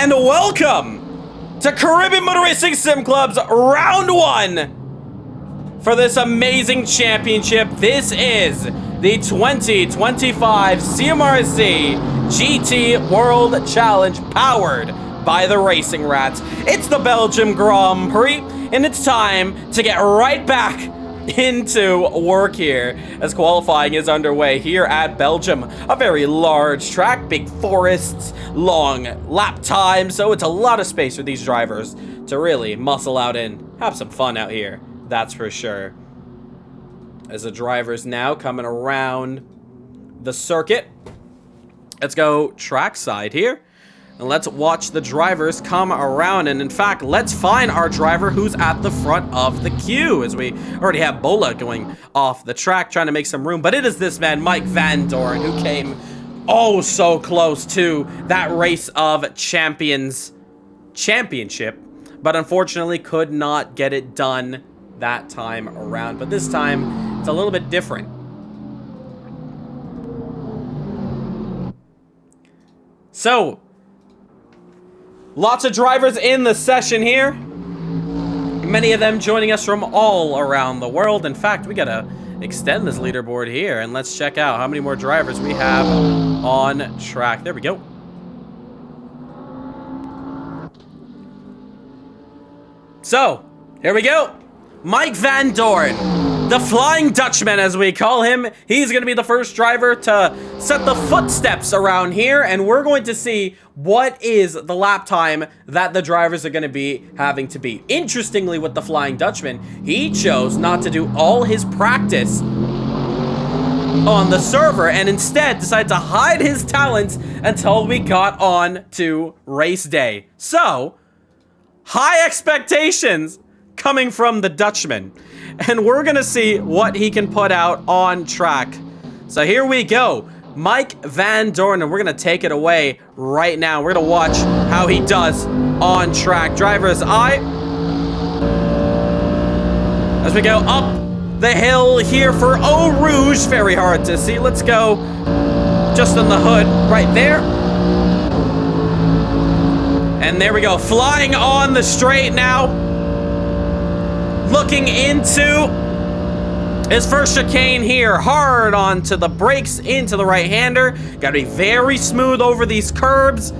and welcome to Caribbean Motor Racing Sim Club's Round 1 for this amazing championship. This is the 2025 CMRSC GT World Challenge powered by the Racing Rats. It's the Belgium Grand Prix, and it's time to get right back into work here as qualifying is underway here at Belgium. A very large track, big forests, long lap time, so it's a lot of space for these drivers to really muscle out and have some fun out here, that's for sure. As the drivers now coming around the circuit, let's go trackside here. And let's watch the drivers come around. And in fact, let's find our driver who's at the front of the queue, as we already have Bola going off the track trying to make some room. But it is this man, Mike Van Doren, who came oh so close to that Race of Champions championship, but unfortunately could not get it done that time around. But this time, it's a little bit different. So, lots of drivers in the session here. Many of them joining us from all around the world. In fact, we gotta extend this leaderboard here and let's check out how many more drivers we have on track. There we go. So, here we go. Mike Van Doren, the Flying Dutchman as we call him. He's going to be the first driver to set the footsteps around here, and we're going to see what is the lap time that the drivers are going to be having to beat. Interestingly, with the Flying Dutchman, he chose not to do all his practice on the server and instead decided to hide his talents until we got on to race day. So, high expectations coming from the Dutchman, and we're gonna see what he can put out on track. So here we go, Mike Van Doren, and we're gonna take it away right now. We're gonna watch how he does on track. Driver's eye as we go up the hill here for Eau Rouge. Very hard to see. Let's go just on the hood right there. And there we go, flying on the straight now. Looking into his first chicane here. Hard onto the brakes, into the right-hander. Got to be very smooth over these curbs.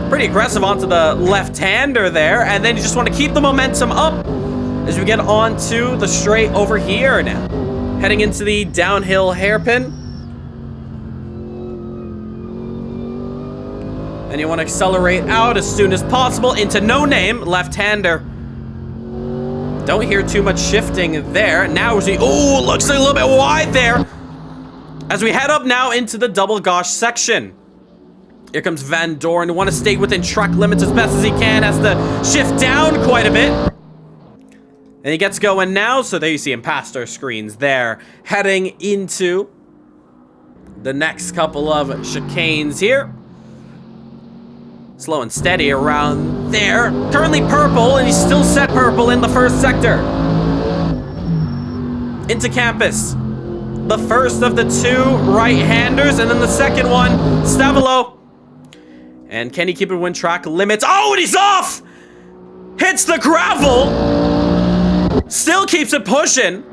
Pretty aggressive onto the left-hander there. And then you just want to keep the momentum up as we get onto the straight over here now. Heading into the downhill hairpin. And you want to accelerate out as soon as possible into No Name, left-hander. Don't hear too much shifting there. Now we see, oh, looks a little bit wide there. As we head up now into the double gosh section. Here comes Van Doren. Want to stay within track limits as best as he can. Has to shift down quite a bit. And he gets going now. So there you see him past our screens there. Heading into the next couple of chicanes here. Slow and steady around there. Currently purple, and he's still set purple in the first sector. Into Campus. The first of the two right-handers, and then the second one, Stavolo. And can he keep it within track limits? Oh, and he's off! Hits the gravel. Still keeps it pushing.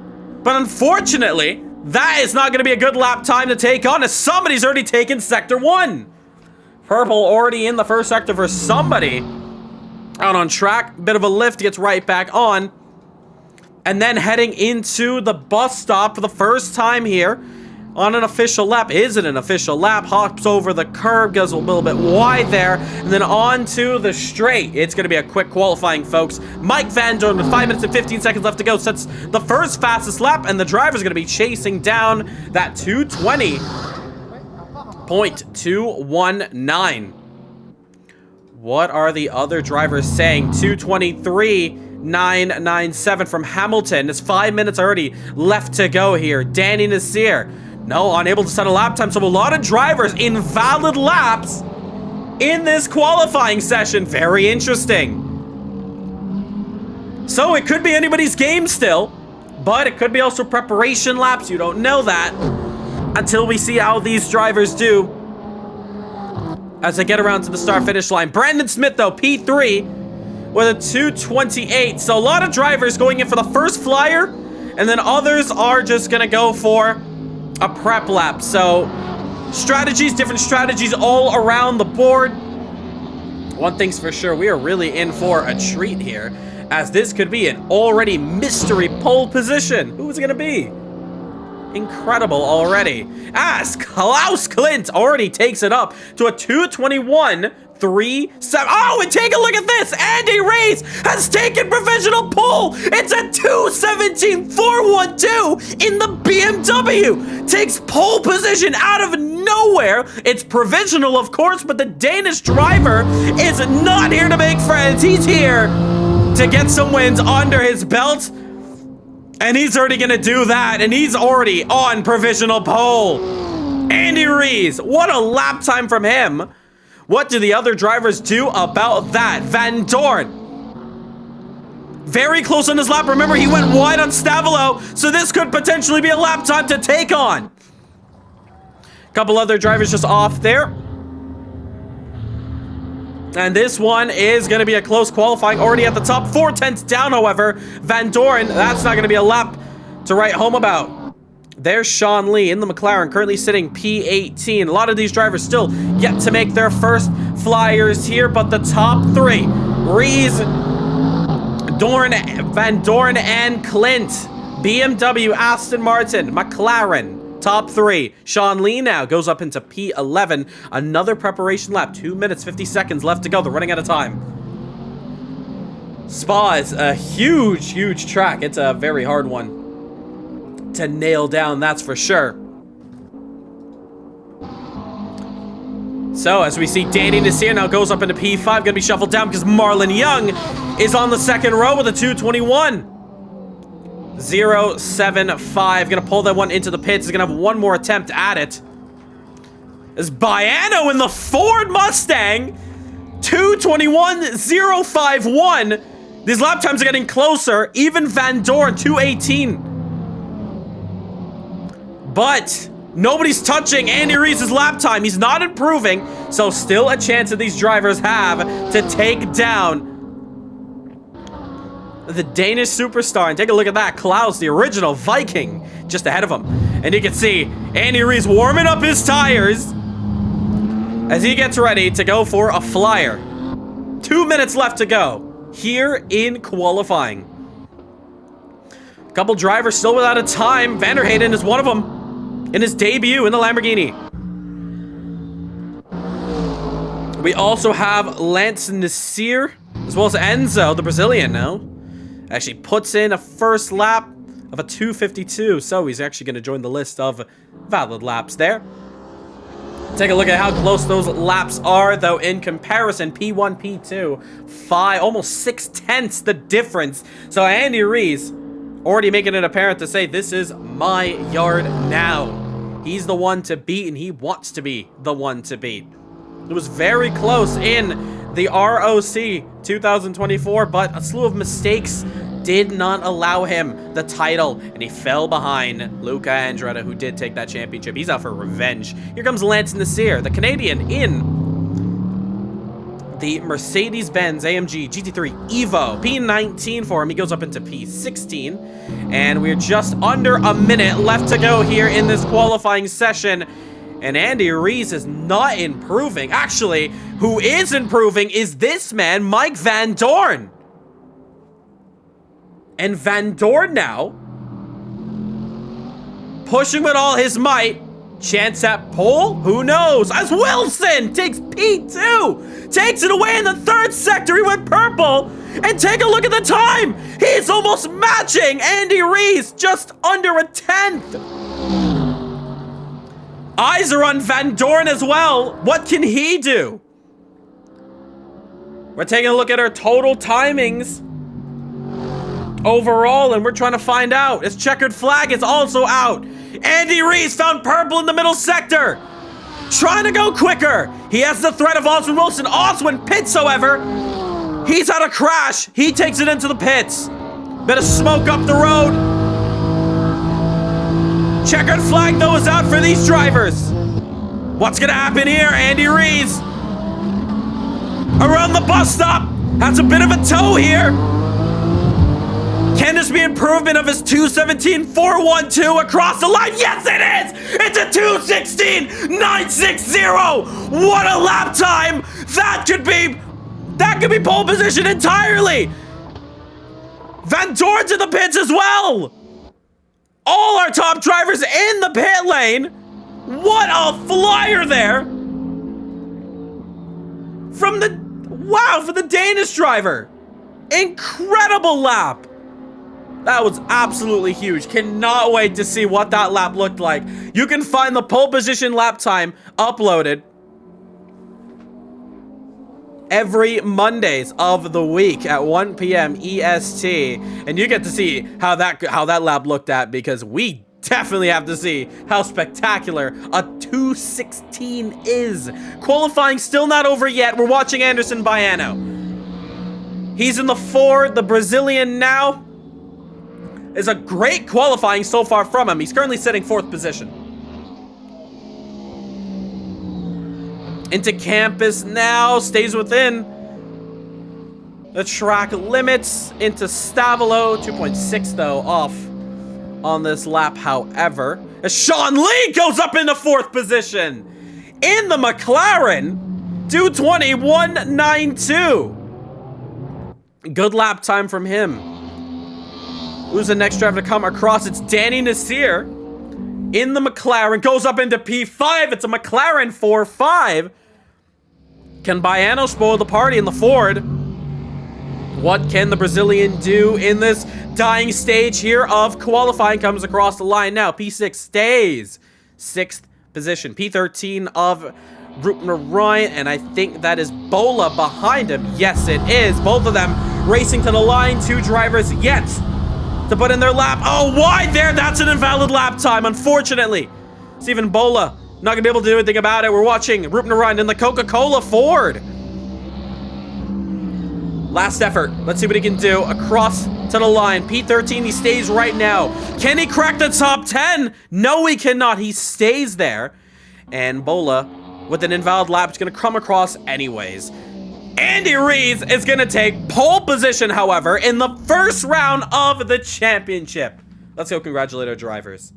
But unfortunately, that is not going to be a good lap time to take on, as somebody's already taken Sector 1. Purple already in the first sector for somebody out on track. Bit of a lift, gets right back on. And then heading into the bus stop for the first time here on an official lap. Is it an official lap? Hops over the curb, goes a little bit wide there. And then on to the straight. It's going to be a quick qualifying, folks. Mike Van Doren with 5 minutes and 15 seconds left to go sets the first fastest lap. And the driver's going to be chasing down that 220.219. What are the other drivers saying? 223.997 from Hamilton. It's 5 minutes already left to go here. Danny Nasir, no, unable to set a lap time. So a lot of drivers invalid laps in this qualifying session. Very interesting. So it could be anybody's game still, but it could be also preparation laps. You don't know that until we see how these drivers do as they get around to the start-finish line. Brandon Smith, though, P3 with a 2:28. So a lot of drivers going in for the first flyer, and then others are just going to go for a prep lap. So different strategies all around the board. One thing's for sure, we are really in for a treat here, as this could be an already mystery pole position. Who is it going to be? Incredible already, as Klaus Klint already takes it up to a 2:21.37. Oh, and take a look at this. Andy Rees has taken provisional pole. It's a 2:17.412 in the BMW. Takes pole position out of nowhere. It's provisional, of course, but the Danish driver is not here to make friends. He's here to get some wins under his belt. And he's already gonna do that, and he's already on provisional pole. Andy Rees, what a lap time from him. What do the other drivers do about that? Van Dorn, very close on his lap. Remember, he went wide on Stavolo, so this could potentially be a lap time to take on. Couple other drivers just off there. And this one is going to be a close qualifying, already at the top. 4/10 down, however. Van Dorn, that's not going to be a lap to write home about. There's Sean Lee in the McLaren, currently sitting P18. A lot of these drivers still yet to make their first flyers here, but the top three, Rees, Dorn, Van Dorn, and Clint. BMW, Aston Martin, McLaren. Top three. Sean Lee now goes up into P11. Another preparation lap. 2 minutes, 50 seconds left to go. They're running out of time. Spa is a huge, huge track. It's a very hard one to nail down, that's for sure. So, as we see, Danny Nasir now goes up into P5. Gonna be shuffled down because Marlon Young is on the second row with a 2:21.075. Gonna pull that one into the pits. He's gonna have one more attempt at it. Is Baiano in the Ford Mustang. 2:21.051. These lap times are getting closer. Even Van Dorn, 2:18. But nobody's touching Andy Rees' lap time. He's not improving. So still a chance that these drivers have to take down the Danish superstar. And take a look at that. Klaus, the original Viking, just ahead of him. And you can see Andy Rees warming up his tires as he gets ready to go for a flyer. 2 minutes left to go here in qualifying. Couple drivers still without a time. Van der Hayden is one of them in his debut in the Lamborghini. We also have Lance Nasir, as well as Enzo, the Brazilian now. Actually puts in a first lap of a 2:52, so he's actually going to join the list of valid laps there. Take a look at how close those laps are, though, in comparison. P1, P2, 5, almost 6/10 the difference. So Andy Rees already making it apparent to say, this is my yard now. He's the one to beat, and he wants to be the one to beat. It was very close in the ROC 2024, but a slew of mistakes did not allow him the title, and he fell behind Luca Andretti, who did take that championship. He's out for revenge. Here comes Lance Nasir, the Canadian, in the Mercedes-Benz AMG GT3 Evo. P19 for him. He goes up into P16. And we're just under a minute left to go here in this qualifying session. And Andy Rees is not improving. Actually, who is improving is this man, Mike Van Dorn. And Van Dorn now, pushing with all his might. Chance at pole? Who knows? As Wilson takes P2. Takes it away in the third sector. He went purple. And take a look at the time. He's almost matching Andy Rees, just under a 10th. Eyes are on Van Dorn as well. What can he do? We're taking a look at our total timings overall, and we're trying to find out. His checkered flag is also out. Andy Rees found purple in the middle sector. Trying to go quicker. He has the threat of Oswin Wilson. Oswin pits, however. He's had a crash. He takes it into the pits. Bit of smoke up the road. Checkered flag, though, is out for these drivers. What's going to happen here? Andy Rees around the bus stop. That's a bit of a toe here. Can this be improvement of his 2:17.412 across the line? Yes, it is! It's a 2:16.960! What a lap time! That could be pole position entirely! Van Doorn's in the pits as well! All our top drivers in the pit lane! What a flyer there! From the Danish driver! Incredible lap! That was absolutely huge. Cannot wait to see what that lap looked like. You can find the pole position lap time uploaded every Mondays of the week at 1 p.m. EST, and you get to see how that lap looked at, because we definitely have to see how spectacular a 2:16 is. Qualifying still not over yet. We're watching Anderson Baiano. He's in the Ford, the Brazilian now. Is a great qualifying so far from him. He's currently sitting 4th position. Into campus now, stays within the track limits. Into Stavolo, 2.6 though, off on this lap, however. As Sean Lee goes up into 4th position. In the McLaren, 2:21.92. Good lap time from him. Who's the next driver to come across? It's Danny Nasir in the McLaren. Goes up into P5. It's a McLaren 4.5. Can Baiano spoil the party in the Ford? What can the Brazilian do in this dying stage here of qualifying? Comes across the line now. P6 stays 6th position. P13 of Ricard, and I think that is Bola behind him. Yes, it is. Both of them racing to the line. 2 drivers yet to put in their lap. Oh, wide there. That's an invalid lap time, unfortunately. Stephen Bola not gonna be able to do anything about it. We're watching Ricard in the Coca-Cola Ford. Last effort. Let's see what he can do. Across to the line. P13, he stays right now. Can he crack the top 10? No, he cannot. He stays there. And Bola, with an invalid lap, is gonna come across anyways. Andy Rees is going to take pole position, however, in the first round of the championship. Let's go congratulate our drivers.